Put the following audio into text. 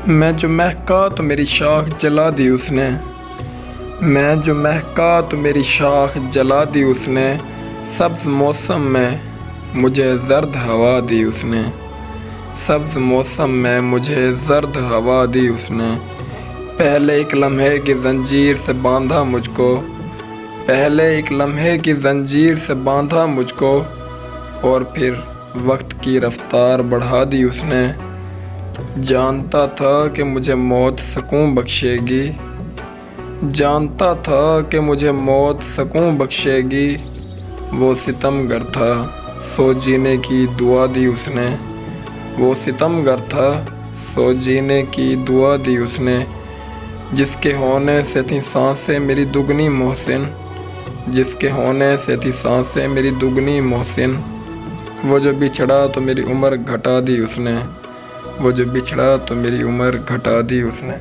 मैं जो महका तो मेरी शाख जला दी उसने। मैं जो महका तो मेरी शाख जला दी उसने। सब्ज़ मौसम में मुझे ज़र्द हवा दी उसने। सब्ज़ मौसम में मुझे ज़र्द हवा दी उसने। पहले एक लम्हे की ज़ंजीर से बांधा मुझको। पहले एक लम्हे की ज़ंजीर से बांधा मुझको, और फिर वक्त की रफ्तार बढ़ा दी उसने। जानता था कि मुझे मौत सुकून बख्शेगी। जानता था कि मुझे मौत सुकून बख्शेगी। वो सितमगर था, सो जीने की दुआ दी उसने। वो सितमगर था, सो जीने की दुआ दी उसने। जिसके होने से थी सांसें मेरी दुगनी मोहसिन। जिसके होने से थी सांसें मेरी दुगनी मोहसिन। वो जो बिछड़ा तो मेरी उम्र घटा दी उसने। वो जो बिछड़ा तो मेरी उम्र घटा दी उसने।